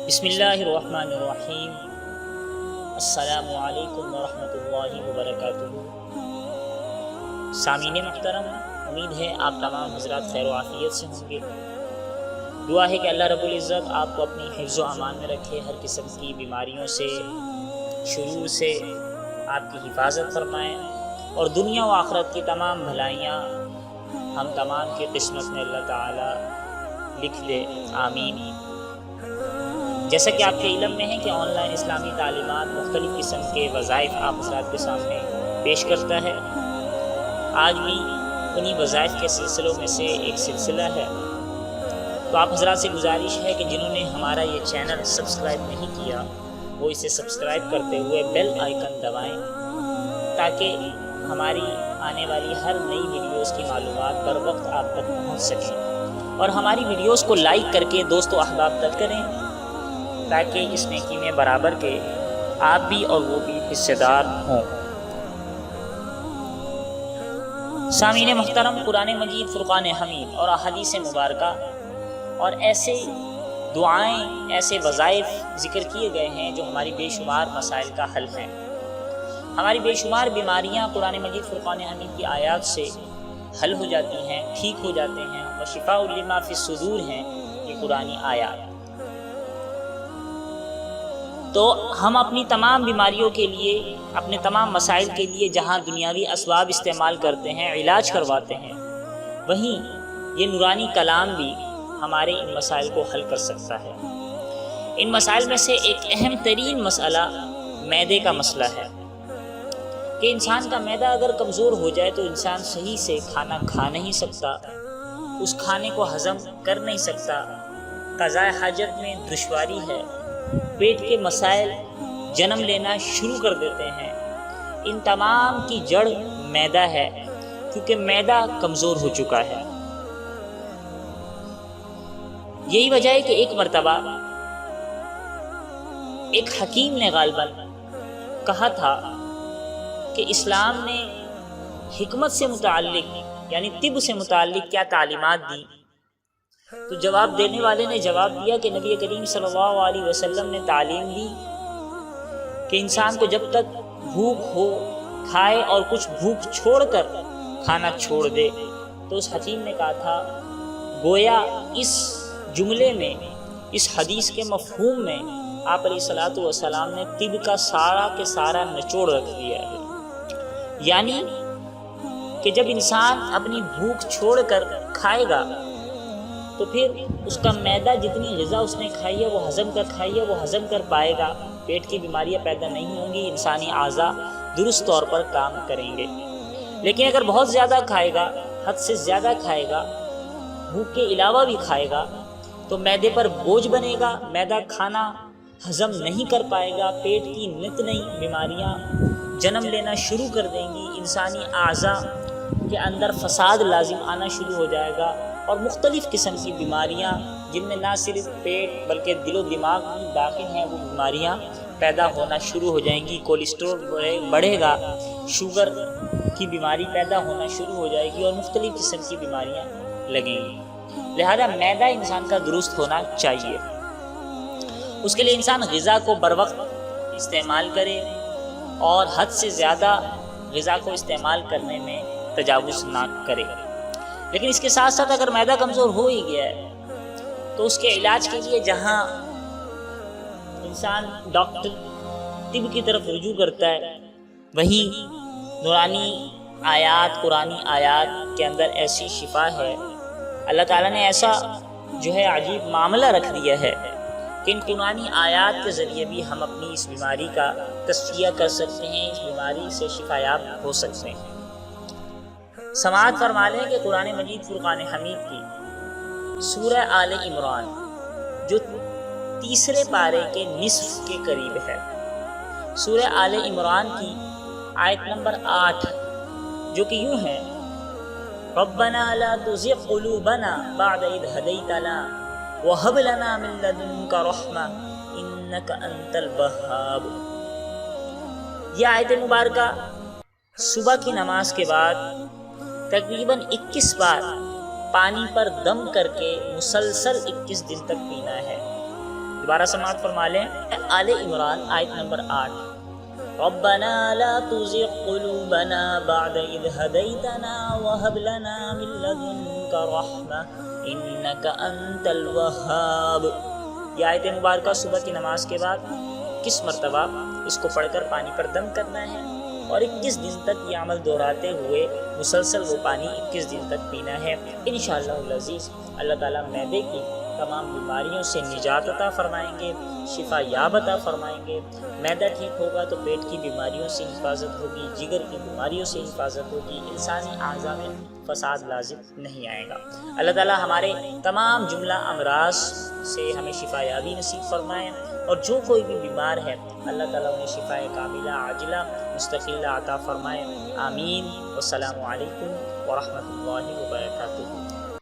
بسم اللہ الرحمن الرحیم۔ السلام علیکم ورحمۃ اللہ وبرکاتہ۔ سامعین محترم، امید ہے آپ تمام حضرات خیر و عافیت سے ہوں گے۔ دعا ہے کہ اللہ رب العزت آپ کو اپنی حفظ و امان میں رکھے، ہر قسم کی بیماریوں سے، شرور سے آپ کی حفاظت فرمائے، اور دنیا و آخرت کی تمام بھلائیاں ہم تمام کی قسمت میں اللہ تعالی لکھ دے، آمین۔ جیسا کہ آپ کے علم میں ہے کہ آن لائن اسلامی تعلیمات مختلف قسم کے وظائف آپ حضرات کے سامنے پیش کرتا ہے۔ آج بھی انہی وظائف کے سلسلوں میں سے ایک سلسلہ ہے، تو آپ حضرات سے گزارش ہے کہ جنہوں نے ہمارا یہ چینل سبسکرائب نہیں کیا وہ اسے سبسکرائب کرتے ہوئے بیل آئیکن دبائیں، تاکہ ہماری آنے والی ہر نئی ویڈیوز کی معلومات بر وقت آپ تک پہنچ سکیں، اور ہماری ویڈیوز کو لائک کر کے دوست و احباب تک کریں، تاکہ اس نیکی میں برابر کے آپ بھی اور وہ بھی حصے دار ہوں۔ سامعین محترم، قرآن مجید، فرقان حمید اور احادیث مبارکہ اور ایسے دعائیں، ایسے وظائف ذکر کیے گئے ہیں جو ہماری بے شمار مسائل کا حل ہیں۔ ہماری بے شمار بیماریاں قرآن مجید، فرقان حمید کی آیات سے حل ہو جاتی ہیں، ٹھیک ہو جاتے ہیں، وشفاء لما فی الصدور ہیں یہ قرآنی آیات۔ تو ہم اپنی تمام بیماریوں کے لیے، اپنے تمام مسائل کے لیے جہاں دنیاوی اسباب استعمال کرتے ہیں، علاج کرواتے ہیں، وہیں یہ نورانی کلام بھی ہمارے ان مسائل کو حل کر سکتا ہے۔ ان مسائل میں سے ایک اہم ترین مسئلہ معدے کا مسئلہ ہے کہ انسان کا معدہ اگر کمزور ہو جائے تو انسان صحیح سے کھانا کھا نہیں سکتا، اس کھانے کو ہضم کر نہیں سکتا، قضاء حاجت میں دشواری ہے، پیٹ کے مسائل جنم لینا شروع کر دیتے ہیں۔ ان تمام کی جڑ معدہ ہے، کیونکہ معدہ کمزور ہو چکا ہے۔ یہی وجہ ہے کہ ایک مرتبہ ایک حکیم نے غالباً کہا تھا کہ اسلام نے حکمت سے متعلق، یعنی طب سے متعلق کیا تعلیمات دی، تو جواب دینے والے نے جواب دیا کہ نبی کریم صلی اللہ علیہ وسلم نے تعلیم دی کہ انسان کو جب تک بھوک ہو کھائے، اور کچھ بھوک چھوڑ کر کھانا چھوڑ دے۔ تو اس حکیم نے کہا تھا، گویا اس جملے میں، اس حدیث کے مفہوم میں آپ علیہ الصلوۃ والسلام نے طب کا سارا کے سارا نچوڑ رکھ دیا ہے۔ یعنی کہ جب انسان اپنی بھوک چھوڑ کر کھائے گا تو پھر اس کا معدہ جتنی غذا اس نے کھائی ہے وہ ہضم کر کھائی ہے وہ ہضم کر پائے گا، پیٹ کی بیماریاں پیدا نہیں ہوں گی، انسانی اعضاء درست طور پر کام کریں گے۔ لیکن اگر بہت زیادہ کھائے گا، حد سے زیادہ کھائے گا، بھوک کے علاوہ بھی کھائے گا، تو معدے پر بوجھ بنے گا، معدہ کھانا ہضم نہیں کر پائے گا، پیٹ کی نت نئی بیماریاں جنم لینا شروع کر دیں گی، انسانی اعضاء کے اندر فساد لازم آنا شروع ہو جائے گا، اور مختلف قسم کی بیماریاں جن میں نہ صرف پیٹ بلکہ دل و دماغ بھی داخل ہیں، وہ بیماریاں پیدا ہونا شروع ہو جائیں گی، کولیسٹرول بڑھے گا، شوگر کی بیماری پیدا ہونا شروع ہو جائے گی، اور مختلف قسم کی بیماریاں لگیں گی۔ لہذا معدہ انسان کا درست ہونا چاہیے۔ اس کے لیے انسان غذا کو بر وقت استعمال کرے، اور حد سے زیادہ غذا کو استعمال کرنے میں تجاوز نہ کرے۔ لیکن اس کے ساتھ ساتھ اگر معدہ کمزور ہو ہی گیا ہے تو اس کے علاج کے لیے جہاں انسان ڈاکٹر طب کی طرف رجوع کرتا ہے، وہیں نورانی آیات، قرآنی آیات کے اندر ایسی شفا ہے، اللہ تعالیٰ نے ایسا جو ہے عجیب معاملہ رکھ دیا ہے کہ ان قرآنی آیات کے ذریعے بھی ہم اپنی اس بیماری کا تصفیہ کر سکتے ہیں، اس بیماری سے شفا یاب ہو سکتے ہیں۔ سماعت فرما لیں کہ قرآن مجید، فرقان حمید کی سورہ آل عمران جو تیسرے پارے کے نصف کے قریب ہے، سورہ آل عمران کی آیت نمبر 8 جو کہ یوں ہے، ربنا لا تزغ قلوبنا بعد اذ ہدیتنا وہب لنا من لدنک رحمہ انک انت الوہاب۔ یہ آیت مبارکہ صبح کی نماز کے بعد تقریباً 21 بار پانی پر دم کر کے مسلسل 21 دن تک پینا ہے۔ دوبارہ سماعت فرما لیں آل عمران آیت نمبر 8۔ ربنا لا تزغ قلوبنا بعد إذ هديتنا وهب لنا من لدنك رحمة إنك أنت الوهاب۔ یہ آیت مبارکہ صبح کی نماز کے بعد 21 مرتبہ اس کو پڑھ کر پانی پر دم کرنا ہے اور 21 دن تک یہ عمل دہراتے ہوئے مسلسل وہ پانی 21 دن تک پینا ہے۔ انشاءاللہ العزیز اللہ تعالیٰ معدے کی تمام بیماریوں سے نجات عطا فرمائیں گے، شفا یاب عطا فرمائیں گے۔ معدہ ٹھیک ہوگا تو پیٹ کی بیماریوں سے حفاظت ہوگی، جگر کی بیماریوں سے حفاظت ہوگی، انسانی اعضاء میں فساد لازم نہیں آئے گا۔ اللہ تعالیٰ ہمارے تمام جملہ امراض سے ہمیں شفا یابی نصیب فرمائیں، اور جو کوئی بھی بیمار ہے اللہ تعالیٰ انہیں شفا کاملہ عاجلہ مستقلہ عطا فرمائے۔ آمین۔ والسلام علیکم ورحمۃ اللہ وبرکاتہ۔